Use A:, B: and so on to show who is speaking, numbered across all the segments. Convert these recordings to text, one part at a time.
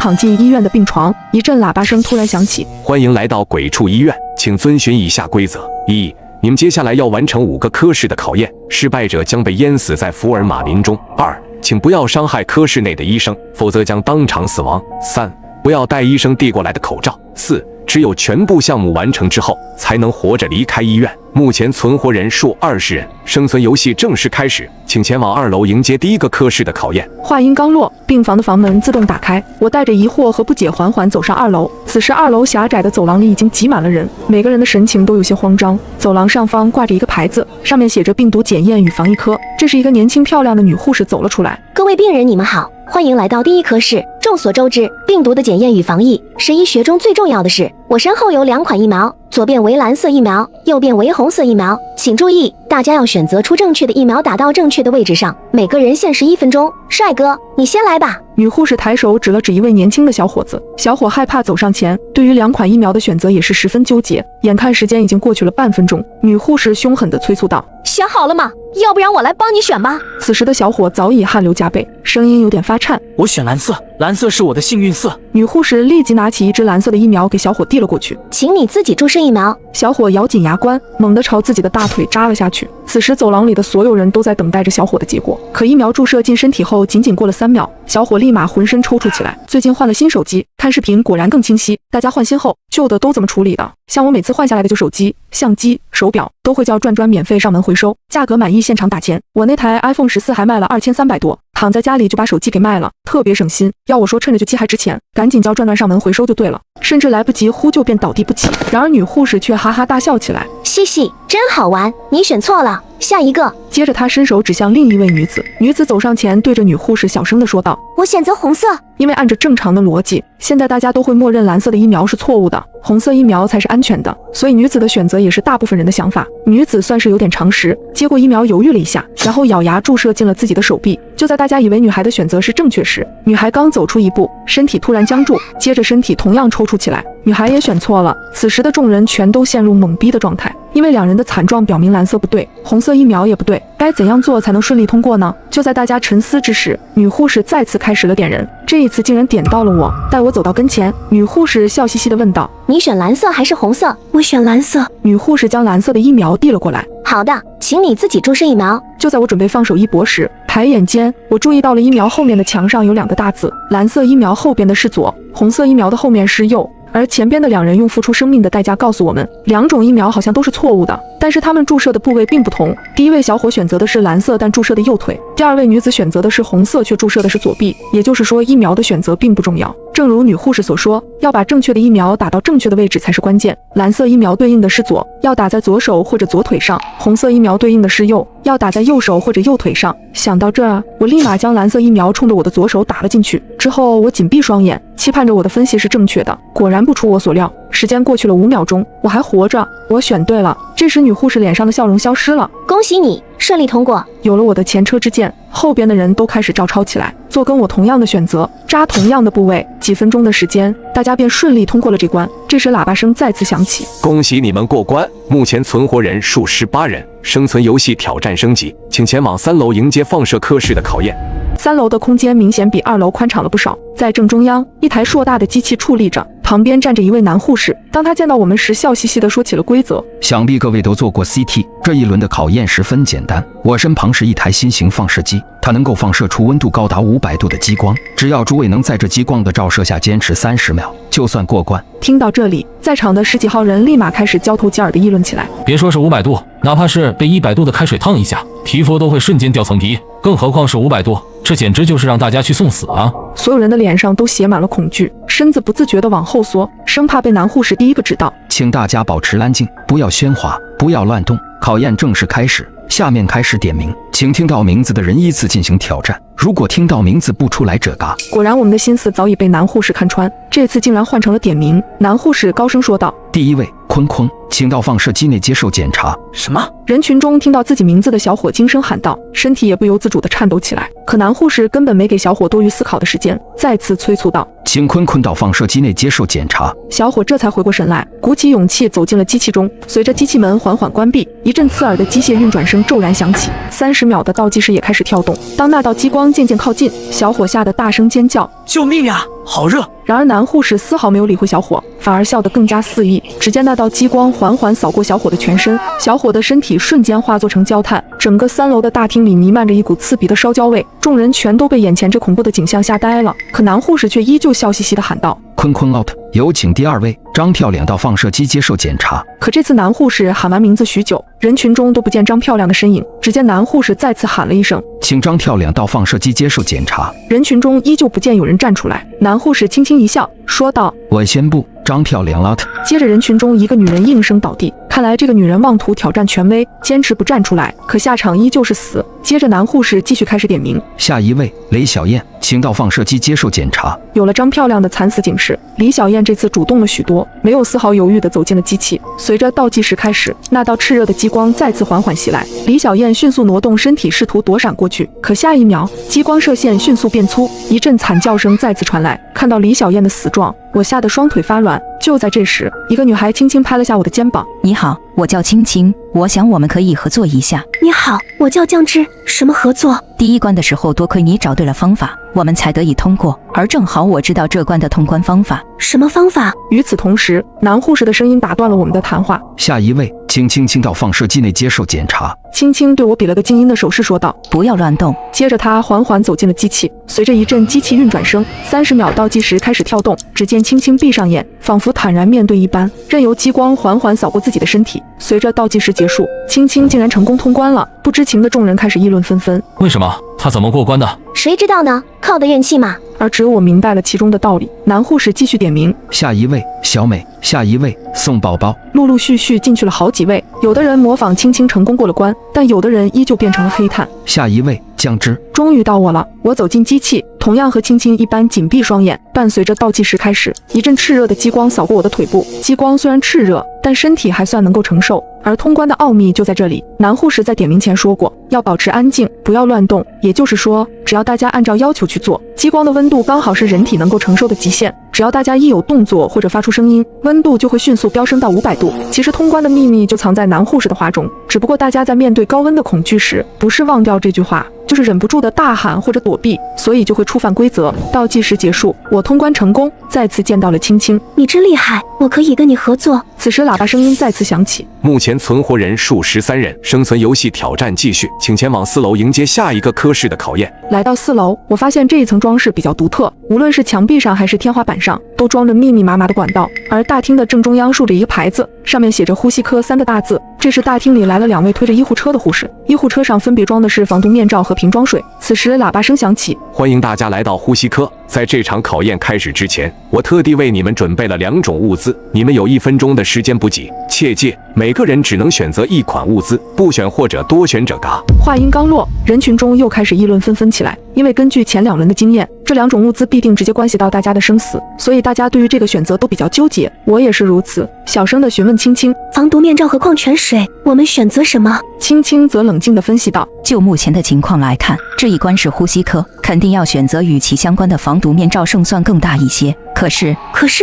A: 躺进医院的病床。一阵喇叭声突然响起：
B: 欢迎来到鬼畜医院，请遵循以下规则：一、你们接下来要完成5个科室的考验，失败者将被淹死在福尔马林中。2、请不要伤害科室内的医生，否则将当场死亡。3、不要戴医生递过来的口罩。4、只有全部项目完成之后，才能活着离开医院。目前存活人数20人，生存游戏正式开始，请前往2楼迎接第1个科室的考验。
A: 话音刚落，病房的房门自动打开，我带着疑惑和不解缓缓走上2楼。此时2楼狭窄的走廊里已经挤满了人，每个人的神情都有些慌张。走廊上方挂着一个牌子，上面写着病毒检验与防疫科。这是一个年轻漂亮的女护士走了出来。
C: 各位病人，你们好，欢迎来到第1科室。众所周知，病毒的检验与防疫是医学中最重要的事。我身后有2款疫苗，左边为蓝色疫苗，右边为红色疫苗。请注意，大家要选择出正确的疫苗，打到正确的位置上。每个人限时1分钟。帅哥，你先来吧。
A: 女护士抬手指了指一位年轻的小伙子，小伙害怕走上前，对于2款疫苗的选择也是十分纠结。眼看时间已经过去了半分钟，女护士凶狠地催促道：
C: 选好了吗？要不然我来帮你选吧。
A: 此时的小伙早已汗流浃背，声音有点发颤：
D: 我选蓝色，蓝色是我的幸运色。
A: 女护士立即拿起一支蓝色的疫苗给小伙递了过去，
C: 请你自己注射疫苗。
A: 小伙咬紧牙关，猛地朝自己的大腿扎了下去。此时走廊里的所有人都在等待着小伙的结果，可疫苗注射进身体后仅仅过了3秒，小伙立马浑身抽搐起来。最近换了新手机，看视频果然更清晰。大家换新后，旧的都怎么处理的？像我每次换下来的旧手机、相机、手表都会叫转转免费上门回收，价格满意现场打钱。我那台 iPhone 14还卖了2300多，躺在家里就把手机给卖了，特别省心。要我说趁着旧机还值钱，赶紧叫转转上门回收就对了，甚至来不及呼救便倒地不起。然而女护士却哈哈大笑起来：
C: 嘻嘻，真好玩，你选错了，下一个。
A: 接着她伸手指向另一位女子，女子走上前对着女护士小声地说道：
C: 我选择红色。
A: 因为按着正常的逻辑，现在大家都会默认蓝色的疫苗是错误的，红色疫苗才是安全的，所以女子的选择也是大部分人的想法。女子算是有点常识，接过疫苗犹豫了一下，然后咬牙注射进了自己的手臂。就在大家以为女孩的选择是正确时，女孩刚走出一步，身体突然僵住，接着身体同样抽搐起来。女孩也选错了。此时的众人全都陷入懵逼的状态，因为2人的惨状表明蓝色不对，红色疫苗也不对，该怎样做才能顺利通过呢？就在大家沉思之时，女护士再次开始了点人，这一次竟然点到了我。待我走到跟前，女护士笑嘻嘻地问道：
C: 你选蓝色还是红色？我选蓝色。
A: 女护士将蓝色的疫苗递了过来。
C: 好的，请你自己注射疫苗。
A: 就在我准备放手一搏时，抬眼间我注意到了疫苗后面的墙上有2个大字，蓝色疫苗后边的是左，红色疫苗的后面是右。而前边的2人用付出生命的代价告诉我们，2种疫苗好像都是错误的，但是他们注射的部位并不同。第一位小伙选择的是蓝色，但注射的右腿；第2位女子选择的是红色，却注射的是左臂。也就是说，疫苗的选择并不重要。正如女护士所说，要把正确的疫苗打到正确的位置才是关键。蓝色疫苗对应的是左，要打在左手或者左腿上；红色疫苗对应的是右，要打在右手或者右腿上。想到这儿，我立马将蓝色疫苗冲着我的左手打了进去。之后我紧闭双眼，期盼着我的分析是正确的。果然不出我所料，时间过去了5秒钟，我还活着，我选对了。这时女护士脸上的笑容消失了。
C: 恭喜你，顺利通过。
A: 有了我的前车之鉴，后边的人都开始照抄起来，做跟我同样的选择，扎同样的部位。几分钟的时间，大家便顺利通过了这关。这时喇叭声再次响起：
B: 恭喜你们过关，目前存活人数18人，生存游戏挑战升级，请前往3楼迎接放射科室的考验。
A: 3楼的空间明显比2楼宽敞了不少，在正中央，一台硕大的机器矗立着，旁边站着一位男护士。当他见到我们时，笑嘻嘻地说起了规则：
E: 想必各位都做过 CT， 这一轮的考验十分简单。我身旁是一台新型放射机，它能够放射出温度高达500度的激光，只要诸位能在这激光的照射下坚持30秒，就算过关。
A: 听到这里，在场的10几号人立马开始交头接耳地议论起来。
D: 别说是500度，哪怕是被100度的开水烫一下，皮肤都会瞬间掉层皮，更何况是500度，这简直就是让大家去送死啊！
A: 所有人的脸上都写满了恐惧，身子不自觉地往后缩，生怕被男护士第一个指到。
E: 请大家保持安静，不要喧哗，不要乱动。考验正式开始，下面开始点名，请听到名字的人依次进行挑战。如果听到名字不出来者嘎。
A: 果然我们的心思早已被男护士看穿，这次竟然换成了点名。男护士高声说道：
E: 第一位坤坤，请到放射机内接受检查。
D: 什么？
A: 人群中听到自己名字的小伙惊声喊道，身体也不由自主地颤抖起来。可男护士根本没给小伙多余思考的时间，再次催促道：
E: 请坤坤到放射机内接受检查。
A: 小伙这才回过神来，鼓起勇气走进了机器中。随着机器门缓缓关闭，一阵刺耳的机械运转声骤然响起，30秒的倒计时也开始跳动。当那道激光渐渐靠近，小伙吓得大声尖叫：
D: 救命呀！
F: 好热。
A: 然而男护士丝毫没有理会小伙，反而笑得更加肆意。只见那道激光缓缓扫过小伙的全身，小伙的身体瞬间化作成焦炭，整个3楼的大厅里弥漫着一股刺鼻的烧焦味，众人全都被眼前这恐怖的景象吓呆了。可男护士却依旧笑嘻嘻地喊道：
E: 坤坤 out， 有请第2位张漂亮到放射机接受检查。
A: 可这次男护士喊完名字许久，人群中都不见张漂亮的身影，只见男护士再次喊了一声：
E: 请张漂亮到放射机接受检查。
A: 人群中依旧不见有人站出来，男护士轻轻一笑，说道：
E: 我宣布张漂亮 out。
A: 接着人群中一个女人应声倒地，看来这个女人妄图挑战权威，坚持不站出来，可下场依旧是死。接着男护士继续开始点名，
E: 下一位雷小燕，请到放射机接受检查。
A: 有了张漂亮的惨死警示，李小燕这次主动了许多，没有丝毫犹豫地走进了机器。随着倒计时开始，那道炽热的激光再次缓缓袭来，李小燕迅速挪动身体试图躲闪过去，可下一秒激光射线迅速变粗，一阵惨叫声再次传来。看到李小燕的死状，我吓得双腿发软。就在这时，一个女孩轻轻拍了下我的肩膀。
G: 你好，我叫青青，我想我们可以合作一下。
C: 你好，我叫酱汁，什么合作？
G: 第1关的时候多亏你找对了方法，我们才得以通过，而正好我知道这关的通关方法。
C: 什么方法？
A: 与此同时，男护士的声音打断了我们的谈话。
E: 下一位请青青到放射机内接受检查。
A: 青青对我比了个静音的手势说道：
G: 不要乱动。
A: 接着他缓缓走进了机器，随着一阵机器运转声，30秒倒计时开始跳动。只见青青闭上眼，仿佛坦然面对一般，任由激光缓缓扫过自己的身体。随着倒计时结束，青青竟然成功通关了。不知情的众人开始议论纷纷，
D: 为什么？他怎么过关的？
C: 谁知道呢？靠的运气嘛。
A: 而只有我明白了其中的道理。男护士继续点名，
E: 下一位小美，下一位宋宝宝。
A: 陆陆续续进去了好几位，有的人模仿青青成功过了关，但有的人依旧变成了黑炭。
E: 下一位酱汁。
A: 终于到我了，我走进机器，同样和青青一般紧闭双眼，伴随着倒计时开始，一阵炽热的激光扫过我的腿部。激光虽然炽热，但身体还算能够承受。而通关的奥秘就在这里。男护士在点名前说过，要保持安静，不要乱动，也就是说，只要大家按照要求去做，激光的温度刚好是人体能够承受的极限，只要大家一有动作或者发出声音，温度就会迅速飙升到500度。其实通关的秘密就藏在男护士的话中，只不过大家在面对高温的恐惧时，不是忘掉这句话，就是忍不住的大喊或者躲避，所以就会触犯规则。倒计时结束，我通关成功，再次见到了青青。
C: 你真厉害，我可以跟你合作。
A: 此时喇叭声音再次响起，
B: 目前存活人数13人，生存游戏挑战继续，请前往4楼迎接下一个科室的考验。
A: 来到4楼，我发现这一层装饰比较独特，无论是墙壁上还是天花板上，都装着密密麻麻的管道。而大厅的正中央竖着一个牌子，上面写着呼吸科3个大字。这时大厅里来了2位推着医护车的护士，医护车上分别装的是防毒面罩和瓶装水。此时喇叭声响起，
B: 欢迎大家来到呼吸科。在这场考验开始之前，我特地为你们准备了2种物资，你们有1分钟的时间补给，切记每个人只能选择1款物资，不选或者多选者嘎。
A: 话音刚落，人群中又开始议论纷纷起来，因为根据前2轮的经验，这2种物资必定直接关系到大家的生死，所以大家对于这个选择都比较纠结，我也是如此。小声地询问青青，
C: 防毒面罩和矿泉水，我们选择什么？
A: 青青则冷静地分析道，
G: 就目前的情况来看，这一关是呼吸科，肯定要选择与其相关的防毒面罩，胜算更大一些。可是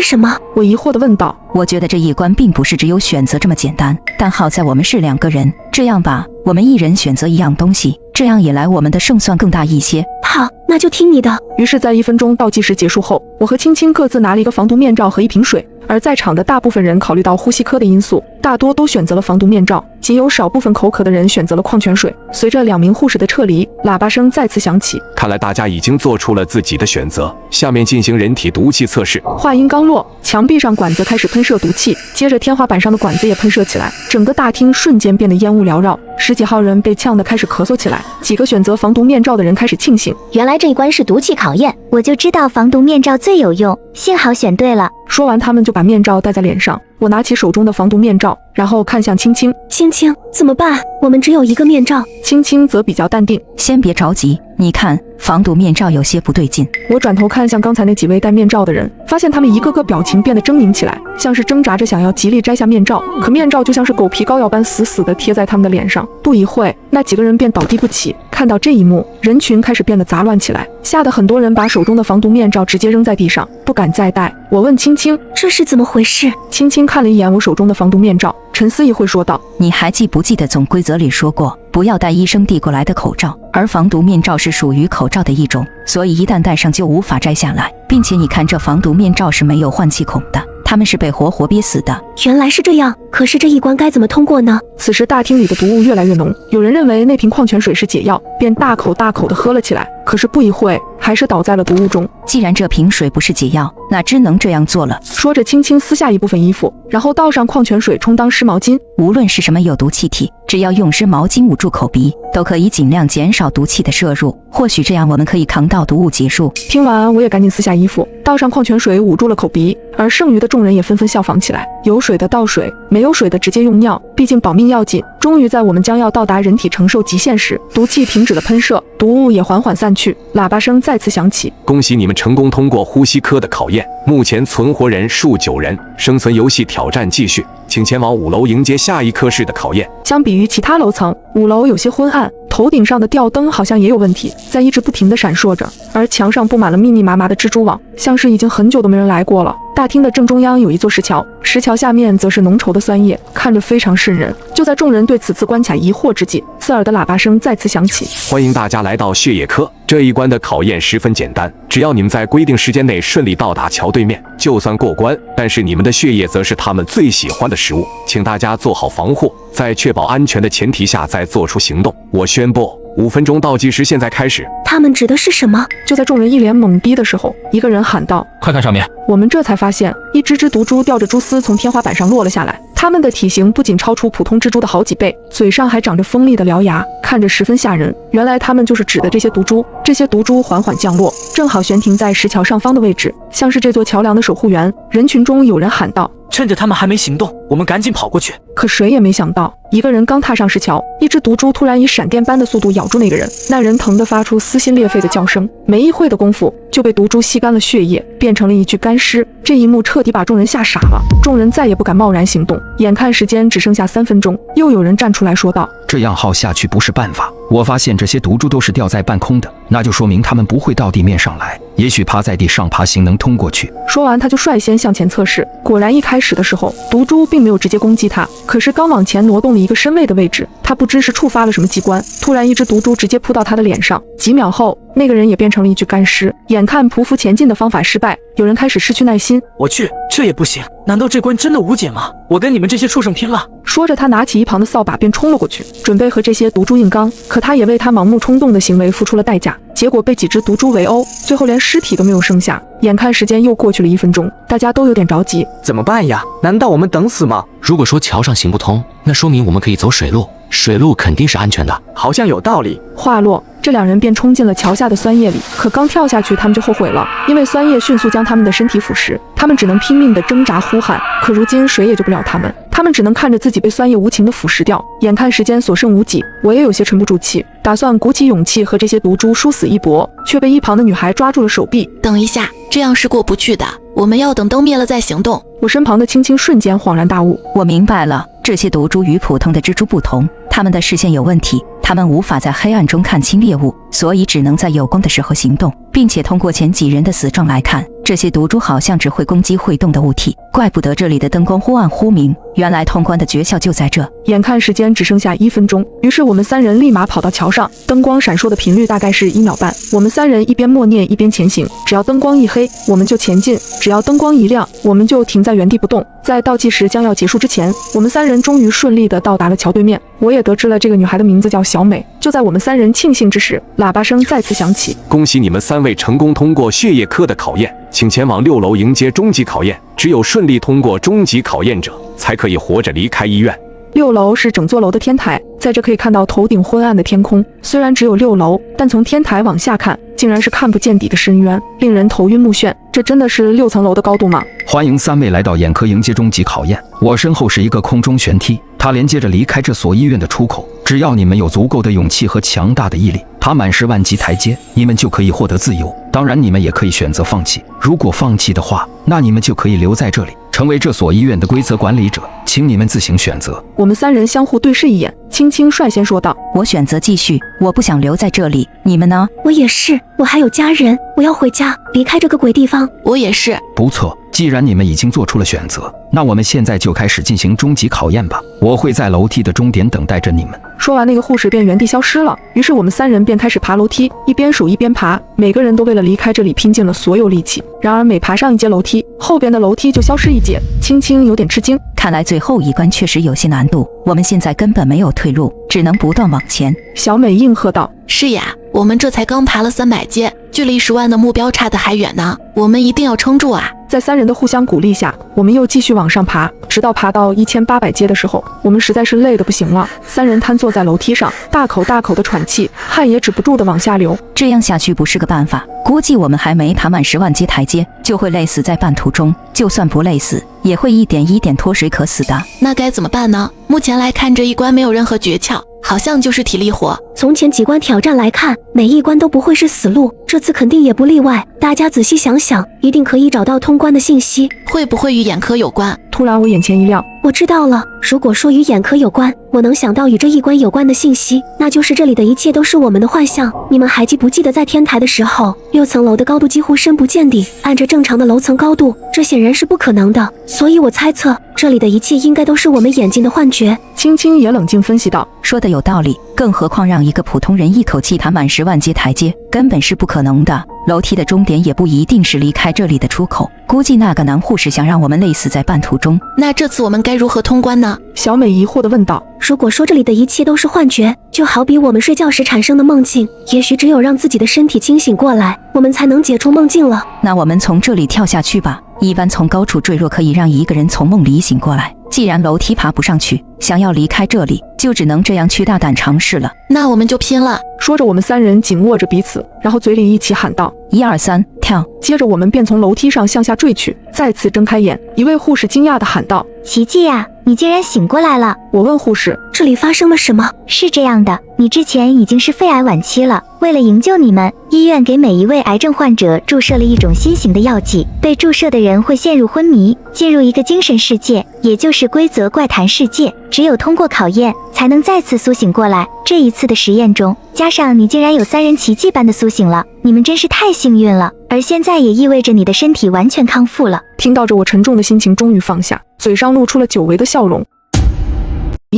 G: 什么？
A: 我疑惑地问道。
G: 我觉得这一关并不是只有选择这么简单，但好在我们是2个人，这样吧，我们1人选择1样东西，这样一来我们的胜算更大一些。
C: 好，那就听你的。
A: 于是在1分钟倒计时结束后，我和青青各自拿了一个防毒面罩和1瓶水，而在场的大部分人考虑到呼吸科的因素，大多都选择了防毒面罩，仅有少部分口渴的人选择了矿泉水。随着2名护士的撤离，喇叭声再次响起，
B: 看来大家已经做出了自己的选择，下面进行人体毒气测试。
A: 话音刚落，墙壁上管子开始喷射毒气，接着天花板上的管子也喷射起来，整个大厅瞬间变得烟雾缭绕，10几号人被呛得开始咳嗽起来。几个选择防毒面罩的人开始庆幸，
C: 原来这一关是毒气考验，我就知道防毒面罩最有用，幸好选对了。
A: 说完，他们就把面罩戴在脸上。我拿起手中的防毒面罩，然后看向青青。
C: 青青，怎么办？我们只有1个面罩。
A: 青青则比较淡定，
G: 先别着急，你看防毒面罩有些不对劲。
A: 我转头看向刚才那几位戴面罩的人，发现他们一个个表情变得狰狞起来，像是挣扎着想要极力摘下面罩，可面罩就像是狗皮膏药般死死地贴在他们的脸上。不一会，那几个人便倒地不起，看到这一幕，人群开始变得杂乱起来，吓得很多人把手中的防毒面罩直接扔在地上，不敢再戴。我问青青，
C: 这是怎么回事？
A: 青青看了一眼我手中的防毒面罩，沉思一会说道：
G: 你还记不记得总规则里说过，不要戴医生递过来的口罩，而防毒面罩是属于口罩的一种，所以一旦戴上就无法摘下来，并且你看这防毒面罩是没有换气孔的，他们是被活憋死的。
C: 原来是这样，可是这一关该怎么通过呢？
A: 此时大厅里的毒雾越来越浓，有人认为那瓶矿泉水是解药，便大口大口地喝了起来，可是不一会还是倒在了毒雾中。
G: 既然这瓶水不是解药，那只能这样做了。
A: 说着轻轻撕下一部分衣服，然后倒上矿泉水充当湿毛巾。
G: 无论是什么有毒气体，只要用湿毛巾捂住口鼻，都可以尽量减少毒气的摄入，或许这样我们可以扛到毒雾结束。
A: 听完我也赶紧撕下衣服，倒上矿泉水捂住了口鼻，而剩余的众人也纷纷效仿起来，有水的倒水，没有水的直接用尿，毕竟保命要紧。终于在我们将要到达人体承受极限时，毒气停止了喷射，毒雾也缓缓散去，喇叭声再次响起。
B: 恭喜你们成功通过呼吸科的考验，目前存活人数9人，生存游戏挑战继续，请前往5楼迎接下一科室的考验。
A: 相比于其他楼层，5楼有些昏暗，头顶上的吊灯好像也有问题，在一直不停地闪烁着，而墙上布满了密密麻麻的蜘蛛网，像是已经很久都没人来过了。大厅的正中央有一座石桥，石桥下面则是浓稠的酸液，看着非常瘆人。就在众人对此次关卡疑惑之际，刺耳的喇叭声再次响起。
B: 欢迎大家来到血液科，这一关的考验十分简单，只要你们在规定时间内顺利到达桥对面，就算过关。但是你们的血液则是他们最喜欢的食物，请大家做好防护，在确保安全的前提下再做出行动。我宣布，5分钟倒计时现在开始。
C: 他们指的是什么？
A: 就在众人一脸懵逼的时候，一个人喊道：
D: 快看上面！
A: 我们这才发现，一只只毒蛛吊着蛛丝从天花板上落了下来，它们的体型不仅超出普通蜘蛛的好几倍，嘴上还长着锋利的獠牙，看着十分吓人。原来它们就是指的这些毒蛛。这些毒蛛缓缓降落，正好悬停在石桥上方的位置，像是这座桥梁的守护员。人群中有人喊道：
F: 趁着他们还没行动，我们赶紧跑过去。
A: 可谁也没想到，一个人刚踏上石桥，一只毒蛛突然以闪电般的速度咬住那个人，那人疼得发出撕心裂肺的叫声，没一会的功夫就被毒蛛吸干了血液，变成了一具干尸。这一幕彻底把众人吓傻了，众人再也不敢贸然行动。眼看时间只剩下3分钟，又有人站出来说道：
E: 这样耗下去不是办法。我发现这些毒蛛都是吊在半空的，那就说明它们不会到地面上来，也许趴在地上爬行能通过去。
A: 说完他就率先向前测试，果然一开始的时候毒蛛并没有直接攻击他，可是刚往前挪动了一个身位的位置，他不知是触发了什么机关，突然一只毒蛛直接扑到他的脸上，几秒后那个人也变成了一具干尸。眼看匍匐前进的方法失败，有人开始失去耐心。
F: 我去，这也不行，难道这关真的无解吗？我跟你们这些畜生拼了！
A: 说着他拿起一旁的扫把便冲了过去，准备和这些毒蛛硬刚，可他也为他盲目冲动的行为付出了代价，结果被几只毒蛛围殴，最后连尸体都没有剩下。眼看时间又过去了1分钟，大家都有点着急，
F: 怎么办呀？难道我们等死吗？
H: 如果说桥上行不通，那说明我们可以走水路，水路肯定是安全的。
F: 好像有道理。
A: 话落，这两人便冲进了桥下的酸液里，可刚跳下去他们就后悔了，因为酸液迅速将他们的身体腐蚀，他们只能拼命地挣扎呼喊，可如今谁也救不了他们，他们只能看着自己被酸液无情地腐蚀掉。眼看时间所剩无几，我也有些沉不住气，打算鼓起勇气和这些毒蛛殊死一搏，却被一旁的女孩抓住了手臂。
I: 等一下，这样是过不去的，我们要等灯灭了再行动。
A: 我身旁的青青瞬间恍然大悟，
G: 我明白了，这些毒蛛与普通的蜘蛛不同，它们的视线有问题，它们无法在黑暗中看清猎物，所以只能在有光的时候行动，并且通过前几人的死状来看，这些毒蛛好像只会攻击会动的物体，怪不得这里的灯光忽暗忽明，原来通关的诀窍就在这。
A: 眼看时间只剩下1分钟，于是我们3人立马跑到桥上，灯光闪烁的频率大概是1秒半，我们3人一边默念一边前行，只要灯光一黑我们就前进，只要灯光一亮我们就停在原地不动。在倒计时将要结束之前，我们3人终于顺利地到达了桥对面，我也得知了这个女孩的名字叫小美。就在我们3人庆幸之时，喇叭声再次响起，
B: 恭喜你们3位成功通过血液科的考验，请前往6楼迎接终极考验，只有顺利通过终极考验者才可以活着离开医院。
A: 6楼是整座楼的天台，在这可以看到头顶昏暗的天空，虽然只有6楼，但从天台往下看竟然是看不见底的深渊，令人头晕目眩。这真的是6层楼的高度吗？
E: 欢迎3位来到眼科迎接终极考验，我身后是一个空中悬梯，它连接着离开这所医院的出口，只要你们有足够的勇气和强大的毅力，爬满10万级台阶，你们就可以获得自由。当然你们也可以选择放弃，如果放弃的话，那你们就可以留在这里，成为这所医院的规则管理者，请你们自行选择。
A: 我们3人相互对视一眼，青青率先说道：“
G: 我选择继续，我不想留在这里。你们呢？”
C: 我也是，我还有家人，我要回家，离开这个鬼地方。
I: 我也是。
E: 不错，既然你们已经做出了选择，那我们现在就开始进行终极考验吧。我会在楼梯的终点等待着你们。
A: 说完，那个护士便原地消失了。于是我们3人便开始爬楼梯，一边数一边爬，每个人都为了离开这里拼尽了所有力气。然而每爬上一阶楼梯，后边的楼梯就消失一截。青青有点吃惊，
G: 看来最后一关确实有些难度，我们现在根本没有退路，只能不断往前。
A: 小美应和道：“
I: 是呀，我们这才刚爬了300阶，距离10万的目标差得还远呢，我们一定要撑住啊！”
A: 在3人的互相鼓励下，我们又继续往上爬，直到爬到1800阶的时候，我们实在是累得不行了。3人瘫坐在楼梯上，大口大口的喘气，汗也止不住的往下流。
G: 这样下去不是个办法，估计我们还没爬满10万阶台阶，就会累死在半途中。就算不累死，也会一点一点脱水渴死的。
I: 那该怎么办呢？目前来看，这一关没有任何诀窍，好像就是体力活。
C: 从前几关挑战来看，每一关都不会是死路，这次肯定也不例外。大家仔细想想，一定可以找到通关的信息。
I: 会不会与眼科有关？
A: 突然我眼前一亮，
C: 我知道了。如果说与眼科有关，我能想到与这一关有关的信息，那就是这里的一切都是我们的幻象。你们还记不记得在天台的时候，6层楼的高度几乎深不见底，按着正常的楼层高度，这显然是不可能的。所以我猜测，这里的一切应该都是我们眼睛的幻觉。
A: 青青也冷静分析道：“
G: 说的有道理，更何况让一个普通人一口气爬满10万阶台阶，根本是不可能的。楼梯的终点也不一定是离开这里的出口，估计那个男护士想让我们累死在半途中。
I: 那这次我们该如何通关呢？”
A: 小美疑惑地问道：“
C: 如果说这里的一切都是幻觉，就好比我们睡觉时产生的梦境，也许只有让自己的身体清醒过来，我们才能解除梦境了。
G: 那我们从这里跳下去吧。一般从高处坠落可以让一个人从梦里醒过来，既然楼梯爬不上去，想要离开这里，就只能这样去大胆尝试了。
I: 那我们就拼了！”
A: 说着，我们3人紧握着彼此，然后嘴里一起喊道
G: ：“1、2、3，跳！”
A: 接着我们便从楼梯上向下坠去。再次睁开眼，一位护士惊讶地喊道：“
J: 奇迹呀，你竟然醒过来了！”
A: 我问护士：“
C: 这里发生了什么？”
J: 是这样的，你之前已经是肺癌晚期了，为了营救你们，医院给每一位癌症患者注射了一种新型的药剂，被注射的人会陷入昏迷，进入一个精神世界，也就是规则怪谈世界。只有通过考验，才能再次苏醒过来。这一次的实验中，加上你竟然有3人奇迹般的苏醒了，你们真是太幸运了。而现在也意味着你的身体完全康复了。
A: 听到这，我沉重的心情终于放下，嘴上露出了久违的笑容。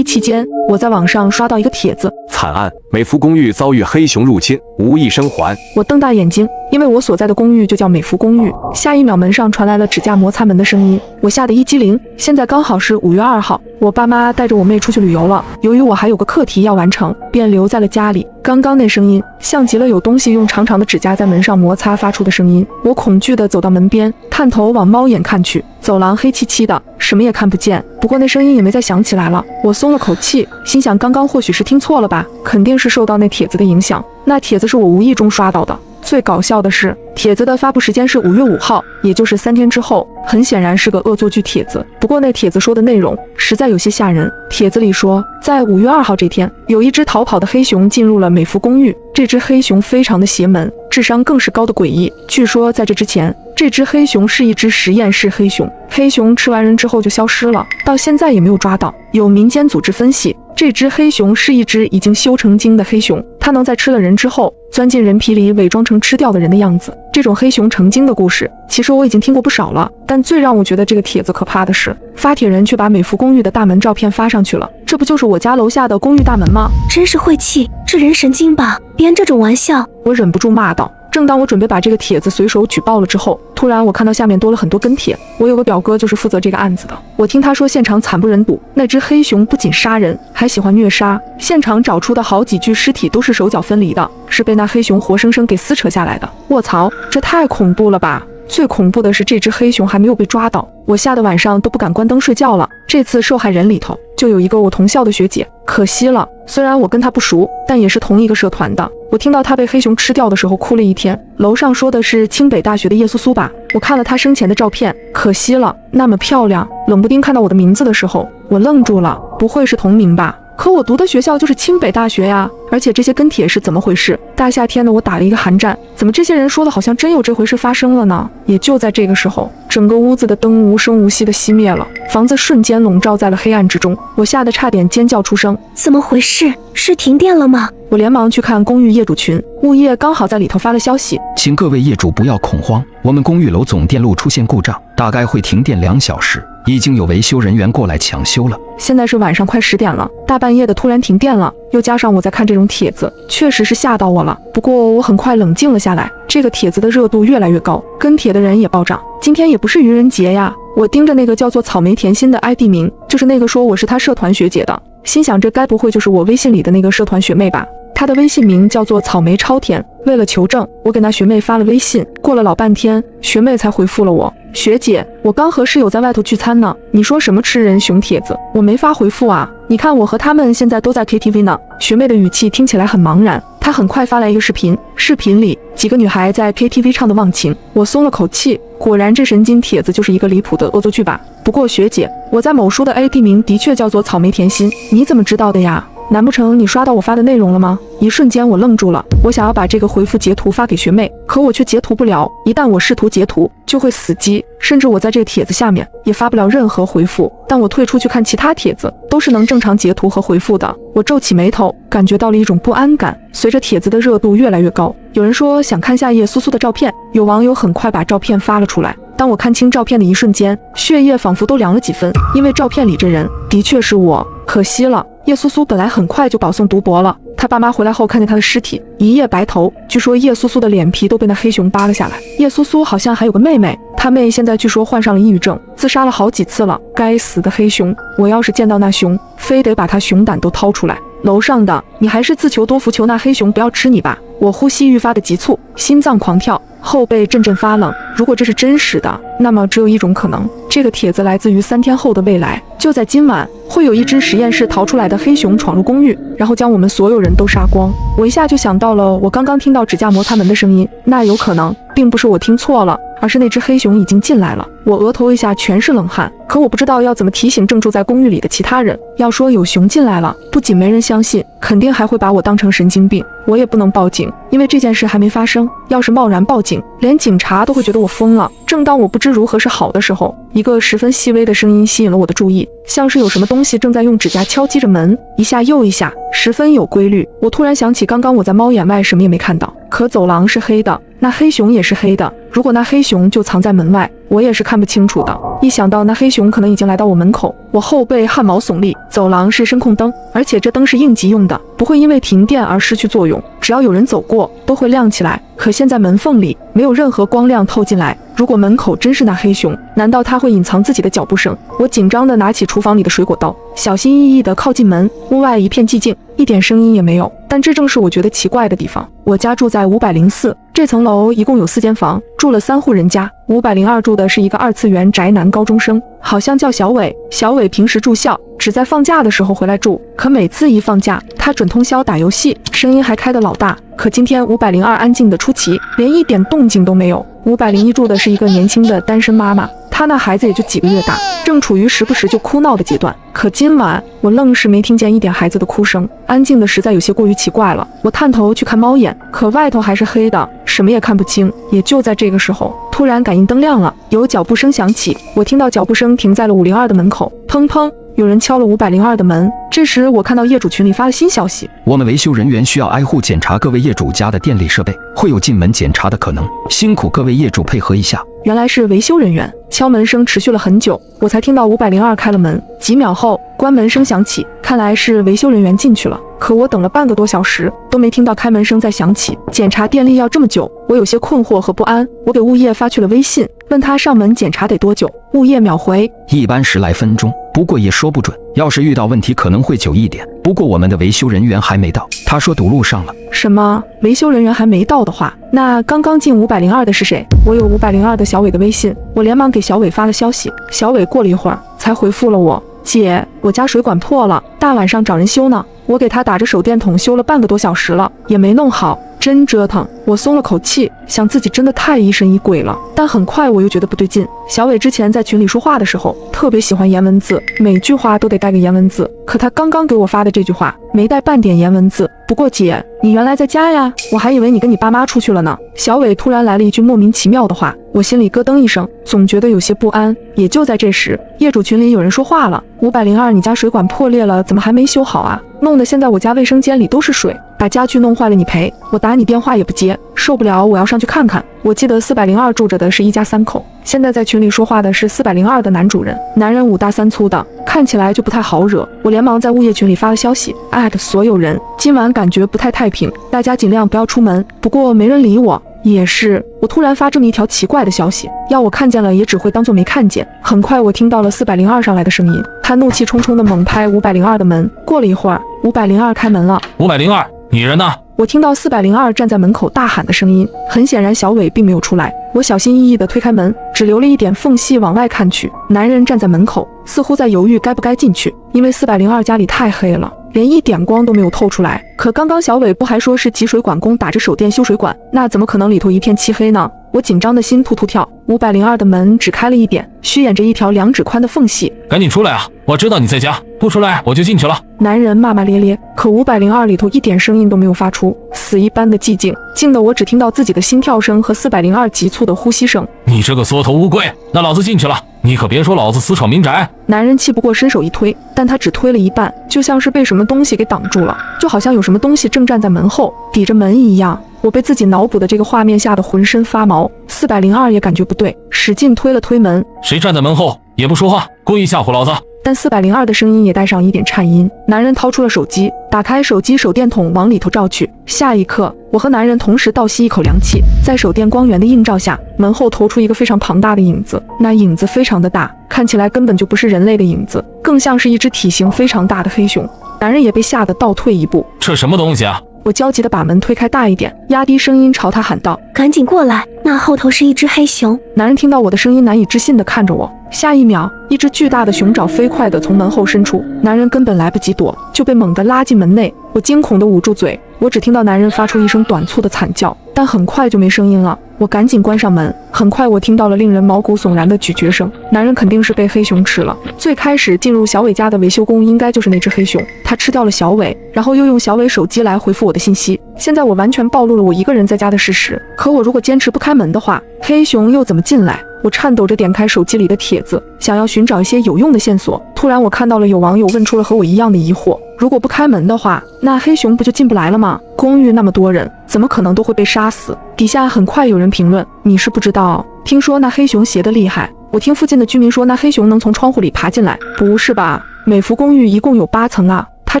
A: 期间，我在网上刷到一个帖子：
B: 惨案，美孚公寓遭遇黑熊入侵，无一生还。
A: 我瞪大眼睛，因为我所在的公寓就叫美孚公寓。下一秒，门上传来了指甲摩擦门的声音，我吓得一激灵。现在刚好是5月2号，我爸妈带着我妹出去旅游了。由于我还有个课题要完成，便留在了家里。刚刚那声音像极了有东西用长长的指甲在门上摩擦发出的声音。我恐惧地走到门边，探头往猫眼看去，走廊黑漆漆的，什么也看不见。不过那声音也没再响起来了。我松了口气，心想刚刚或许是听错了吧，肯定是受到那帖子的影响。那帖子是我无意中刷到的。最搞笑的是，帖子的发布时间是5月5号，也就是3天之后，很显然是个恶作剧帖子。不过那帖子说的内容实在有些吓人。帖子里说，在5月2号这天，有一只逃跑的黑熊进入了美孚公寓。这只黑熊非常的邪门，智商更是高的诡异。据说在这之前，这只黑熊是一只实验室黑熊，黑熊吃完人之后就消失了，到现在也没有抓到。有民间组织分析，这只黑熊是一只已经修成精的黑熊，它能在吃了人之后钻进人皮里，伪装成吃掉的人的样子。这种黑熊成精的故事，其实我已经听过不少了，但最让我觉得这个帖子可怕的是，发帖人却把美孚公寓的大门照片发上去了。这不就是我家楼下的公寓大门吗？
C: 真是晦气，这人神经吧，编这种玩笑。
A: 我忍不住骂道。正当我准备把这个帖子随手举报了之后，突然我看到下面多了很多跟帖。我有个表哥就是负责这个案子的，我听他说现场惨不忍睹，那只黑熊不仅杀人，还喜欢虐杀。现场找出的好几具尸体都是手脚分离的，是被那黑熊活生生给撕扯下来的。卧槽，这太恐怖了吧！最恐怖的是这只黑熊还没有被抓到，我吓得晚上都不敢关灯睡觉了。这次受害人里头就有一个我同校的学姐，可惜了，虽然我跟她不熟，但也是同一个社团的。我听到她被黑熊吃掉的时候哭了一天。楼上说的是清北大学的叶苏苏吧，我看了她生前的照片，可惜了，那么漂亮。冷不丁看到我的名字的时候，我愣住了，不会是同名吧？可我读的学校就是清北大学呀，而且这些跟帖是怎么回事？大夏天的我打了一个寒战，怎么这些人说的好像真有这回事发生了呢？也就在这个时候，整个屋子的灯无声无息地熄灭了，房子瞬间笼罩在了黑暗之中，我吓得差点尖叫出声。
C: 怎么回事？是停电了吗？
A: 我连忙去看公寓业主群，物业刚好在里头发了消息，
E: 请各位业主不要恐慌，我们公寓楼总电路出现故障，大概会停电2小时，已经有维修人员过来抢修了。
A: 现在是晚上快10点了，大半夜的突然停电了，又加上我在看这种帖子，确实是吓到我了。不过我很快冷静了下来，这个帖子的热度越来越高，跟帖的人也暴涨。今天也不是愚人节呀，我盯着那个叫做草莓甜心的 ID 名，就是那个说我是他社团学姐的，心想这该不会就是我微信里的那个社团学妹吧？她的微信名叫做草莓超甜。为了求证，我给那学妹发了微信，过了老半天，学妹才回复了我：学姐，我刚和室友在外头聚餐呢，你说什么吃人熊帖子，我没法回复啊。你看我和他们现在都在 KTV 呢。学妹的语气听起来很茫然，她很快发来一个视频，视频里几个女孩在 KTV 唱的忘情，我松了口气，果然这神经帖子就是一个离谱的恶作剧吧。不过学姐，我在某书的 ID 名的确叫做草莓甜心，你怎么知道的呀？难不成你刷到我发的内容了吗？一瞬间我愣住了，我想要把这个回复截图发给学妹，可我却截图不了，一旦我试图截图就会死机，甚至我在这个帖子下面也发不了任何回复。但我退出去看其他帖子，都是能正常截图和回复的。我皱起眉头，感觉到了一种不安感。随着帖子的热度越来越高，有人说想看下叶苏苏的照片，有网友很快把照片发了出来。当我看清照片的一瞬间，血液仿佛都凉了几分，因为照片里这人的确是我。可惜了，叶苏苏本来很快就保送读博了，他爸妈回来后看见他的尸体，一夜白头。据说叶苏苏的脸皮都被那黑熊扒了下来。叶苏苏好像还有个妹妹，他妹现在据说患上了抑郁症，自杀了好几次了。该死的黑熊，我要是见到那熊，非得把他熊胆都掏出来。楼上的，你还是自求多福，求那黑熊不要吃你吧。我呼吸愈发的急促，心脏狂跳，后背阵阵发冷。如果这是真实的，那么只有一种可能，这个帖子来自于3天后的未来。就在今晚，会有一只实验室逃出来的黑熊闯入公寓，然后将我们所有人都杀光。我一下就想到了我刚刚听到指甲摩擦门的声音，那有可能并不是我听错了，而是那只黑熊已经进来了。我额头一下全是冷汗，可我不知道要怎么提醒正住在公寓里的其他人。要说有熊进来了，不仅没人相信，肯定还会把我当成神经病。我也不能报警，因为这件事还没发生。要是贸然报警，连警察都会觉得我疯了。正当我不知如何是好的时候，一个十分细微的声音吸引了我的注意，像是有什么东西正在用指甲敲击着门，一下又一下，十分有规律。我突然想起刚刚我在猫眼外什么也没看到，可走廊是黑的，那黑熊也是黑的。如果那黑熊就藏在门外，我也是看不清楚的。一想到那黑熊可能已经来到我门口，我后背汗毛耸立。走廊是声控灯，而且这灯是应急用的，不会因为停电而失去作用，只要有人走过都会亮起来。可现在门缝里没有任何光亮透进来，如果门口真是那黑熊，难道他会隐藏自己的脚步声？我紧张地拿起厨房里的水果刀，小心翼翼地靠近门。屋外一片寂静，一点声音也没有。但这正是我觉得奇怪的地方。我家住在504，这层楼一共有4间房，住了3户人家。502住的是一个2次元宅男高中生，好像叫小伟。小伟平时住校，只在放假的时候回来住，可每次一放假，他准通宵打游戏，声音还开得老大。可今天502安静得出奇，连一点动静都没有。501住的是一个年轻的单身妈妈，她那孩子也就几个月大，正处于时不时就哭闹的阶段。可今晚我愣是没听见一点孩子的哭声，安静的实在有些过于奇怪了。我探头去看猫眼，可外头还是黑的，什么也看不清。也就在这个时候，突然感应灯亮了，有脚步声响起，我听到脚步声停在了502的门口，砰砰，有人敲了502的门。这时我看到业主群里发了新消息，
E: 我们维修人员需要挨户检查各位业主家的电力设备，会有进门检查的可能，辛苦各位业主配合一下。
A: 原来是维修人员。敲门声持续了很久，我才听到502开了门。几秒后，关门声响起，看来是维修人员进去了。可我等了半个多小时，都没听到开门声再响起。检查电力要这么久，我有些困惑和不安。我给物业发去了微信，问他上门检查得多久。物业秒回：
E: 一般10来分钟，不过也说不准，要是遇到问题可能会久一点。不过我们的维修人员还没到，他说堵路上了。
A: 什么？维修人员还没到的话，那刚刚进502的是谁？我有502的小伟的微信，我连忙给小伟发了消息。小伟过了一会儿才回复了我：姐，我家水管破了，大晚上找人修呢。我给他打着手电筒修了半个多小时了，也没弄好。真折腾，我松了口气，想自己真的太疑神疑鬼了。但很快我又觉得不对劲。小伟之前在群里说话的时候，特别喜欢颜文字，每句话都得带个颜文字。可他刚刚给我发的这句话，没带半点颜文字。不过姐，你原来在家呀？我还以为你跟你爸妈出去了呢。小伟突然来了一句莫名其妙的话，我心里咯噔一声，总觉得有些不安。也就在这时，业主群里有人说话了：502，你家水管破裂了，怎么还没修好啊？弄得现在我家卫生间里都是水，把家具弄坏了你赔。我打你电话也不接，受不了，我要上去看看。我记得402住着的是一家3口，现在在群里说话的是402的男主人，男人5大3粗的，看起来就不太好惹。我连忙在物业群里发了消息，艾特所有人，今晚感觉不太太平，大家尽量不要出门。不过没人理我。也是，我突然发这么一条奇怪的消息，要我看见了也只会当作没看见。很快我听到了402上来的声音，他怒气冲冲地猛拍502的门。过了一会儿，502开门了。
D: 502，你人呢？
A: 我听到402站在门口大喊的声音，很显然小伟并没有出来。我小心翼翼地推开门，只留了一点缝隙往外看去。男人站在门口，似乎在犹豫该不该进去，因为402家里太黑了，连一点光都没有透出来。可刚刚小伟不还说是集水管工打着手电修水管，那怎么可能里头一片漆黑呢？我紧张的心突突跳。502的门只开了一点，虚掩着一条2指宽的缝隙。
D: 赶紧出来啊！我知道你在家，不出来我就进去了。
A: 男人骂骂咧咧，可502里头一点声音都没有发出，死一般的寂静，静得我只听到自己的心跳声和402急促的呼吸声。
D: 你这个缩头乌龟，那老子进去了，你可别说老子私闯民宅。
A: 男人气不过伸手一推，但他只推了一半，就像是被什么东西给挡住了，就好像有什么东西正站在门后抵着门一样。我被自己脑补的这个画面吓得浑身发毛。402也感觉不对，使劲推了推门。
D: 谁站在门后也不说话，故意吓唬老子？
A: 但402的声音也带上一点颤音。男人掏出了手机，打开手机手电筒往里头照去。下一刻，我和男人同时倒吸一口凉气。在手电光源的映照下，门后投出一个非常庞大的影子，那影子非常的大，看起来根本就不是人类的影子，更像是一只体型非常大的黑熊。男人也被吓得倒退一步。
D: 这什么东西啊？
A: 我焦急地把门推开大一点，压低声音朝他喊道：
C: 赶紧过来，那后头是一只黑熊。
A: 男人听到我的声音，难以置信地看着我。下一秒，一只巨大的熊爪飞快地从门后伸出，男人根本来不及躲，就被猛地拉进门内。我惊恐地捂住嘴，我只听到男人发出一声短促的惨叫，但很快就没声音了。我赶紧关上门，很快我听到了令人毛骨悚然的咀嚼声，男人肯定是被黑熊吃了。最开始进入小伟家的维修工应该就是那只黑熊，他吃掉了小伟，然后又用小伟手机来回复我的信息。现在我完全暴露了我一个人在家的事实，可我如果坚持不开门的话，黑熊又怎么进来？我颤抖着点开手机里的帖子，想要寻找一些有用的线索。突然我看到了有网友问出了和我一样的疑惑，如果不开门的话，那黑熊不就进不来了吗？公寓那么多人，怎么可能都会被杀死？底下很快有人评论，你是不知道，听说那黑熊邪得厉害。我听附近的居民说那黑熊能从窗户里爬进来。不是吧，美孚公寓一共有8层啊，它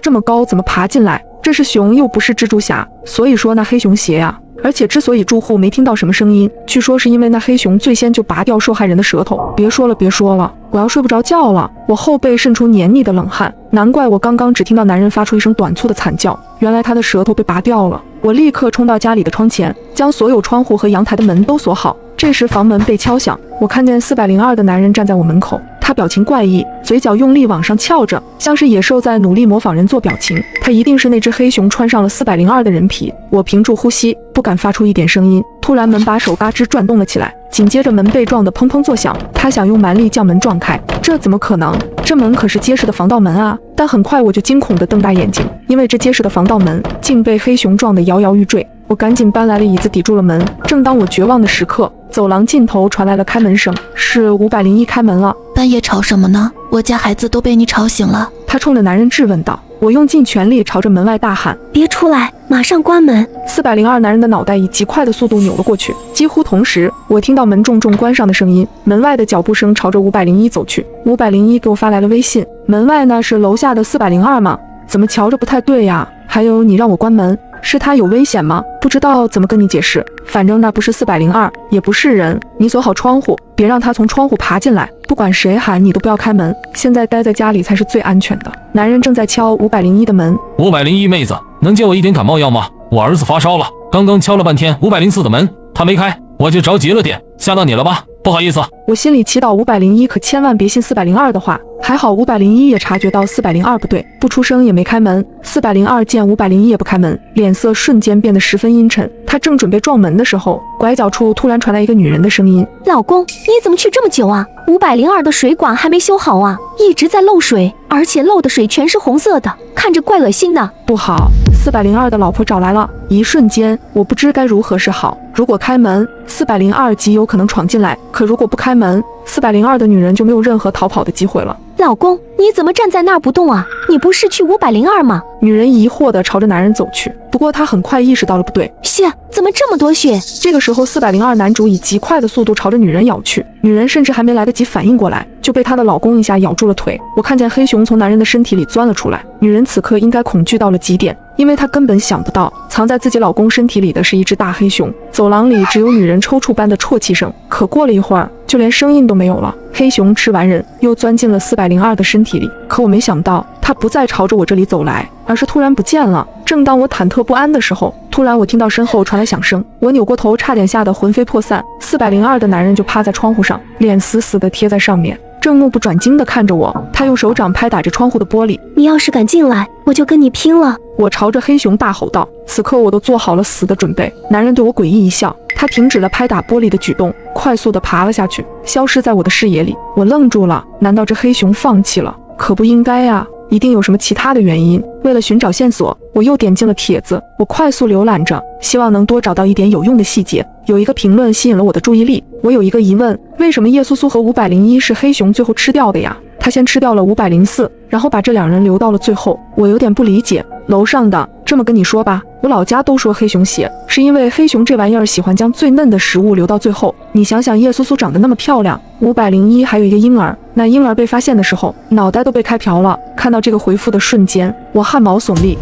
A: 这么高怎么爬进来？这是熊又不是蜘蛛侠，所以说那黑熊邪啊。而且之所以住户没听到什么声音，据说是因为那黑熊最先就拔掉受害人的舌头。别说了，我要睡不着觉了。我后背渗出黏腻的冷汗，难怪我刚刚只听到男人发出一声短促的惨叫，原来他的舌头被拔掉了。我立刻冲到家里的窗前，将所有窗户和阳台的门都锁好。这时房门被敲响，我看见402的男人站在我门口，他表情怪异，嘴角用力往上翘着，像是野兽在努力模仿人做表情。他一定是那只黑熊穿上了402的人皮。我屏住呼吸，不敢发出一点声音。突然门把手嘎吱转动了起来，紧接着门被撞得砰砰作响。他想用蛮力将门撞开，这怎么可能？这门可是结实的防盗门啊！但很快我就惊恐地瞪大眼睛，因为这结实的防盗门竟被黑熊撞得摇摇欲坠。我赶紧搬来了椅子抵住了门。正当我绝望的时刻，走廊尽头传来了开门声，是501开门了。
I: 半夜吵什么呢？我家孩子都被你吵醒了。
A: 他冲着男人质问道。我用尽全力朝着门外大喊：
C: 别出来，马上关门
A: ！402男人的脑袋以极快的速度扭了过去。几乎同时，我听到门重重关上的声音，门外的脚步声朝着501走去。501给我发来了微信，门外呢是楼下的402吗？怎么瞧着不太对呀？还有你让我关门，是他有危险吗？不知道怎么跟你解释，反正那不是402，也不是人。你锁好窗户，别让他从窗户爬进来。不管谁喊你都不要开门，现在待在家里才是最安全的。男人正在敲501的门。
D: 501妹子，能借我一点感冒药吗？我儿子发烧了，刚刚敲了半天504的门，他没开，我就着急了点，吓到你了吧？不好意思。
A: 我心里祈祷501可千万别信402的话。还好501也察觉到402不对，不出声也没开门。402见501也不开门，脸色瞬间变得十分阴沉。他正准备撞门的时候，拐角处突然传来一个女人的声音：
C: 老公，你怎么去这么久啊？502的水管还没修好啊，一直在漏水，而且漏的水全是红色的，看着怪恶心的。
A: 不好，402的老婆找来了。一瞬间，我不知该如何是好。如果开门，402极有可能闯进来；可如果不开门，402的女人就没有任何逃跑的机会了。
C: 老公，你怎么站在那儿不动啊？你不是去502吗？
A: 女人疑惑地朝着男人走去，不过她很快意识到了不对。
C: 血，怎么这么多血？
A: 这个时候402男主以极快的速度朝着女人咬去，女人甚至还没来得及反应过来，就被她的老公一下咬住了腿。我看见黑熊从男人的身体里钻了出来，女人此刻应该恐惧到了极点，因为她根本想不到藏在自己老公身体里的是一只大黑熊。走廊里只有女人抽搐般的啜泣声，可过了一会儿，就连声音都没有了。黑熊吃完人，又钻进了402的身体里，可我没想到，它不再朝着我这里走来，而是突然不见了。正当我忐忑不安的时候，突然我听到身后传来响声，我扭过头，差点吓得魂飞魄散。402的男人就趴在窗户上，脸死死地贴在上面，正目不转睛地看着我。他用手掌拍打着窗户的玻璃：
C: 你要是敢进来，我就跟你拼了！
A: 我朝着黑熊大吼道。此刻我都做好了死的准备。男人对我诡异一笑，他停止了拍打玻璃的举动，快速地爬了下去，消失在我的视野里。我愣住了，难道这黑熊放弃了？可不应该啊，一定有什么其他的原因。为了寻找线索，我又点进了帖子，我快速浏览着，希望能多找到一点有用的细节。有一个评论吸引了我的注意力，我有一个疑问，为什么叶苏苏和501是黑熊最后吃掉的呀？他先吃掉了504，然后把这两人留到了最后，我有点不理解。楼上的，这么跟你说吧，我老家都说黑熊血，是因为黑熊这玩意儿喜欢将最嫩的食物留到最后。你想想，叶苏苏长得那么漂亮，501还有一个婴儿，那婴儿被发现的时候，脑袋都被开瓢了。看到这个回复的瞬间，我汗毛耸立，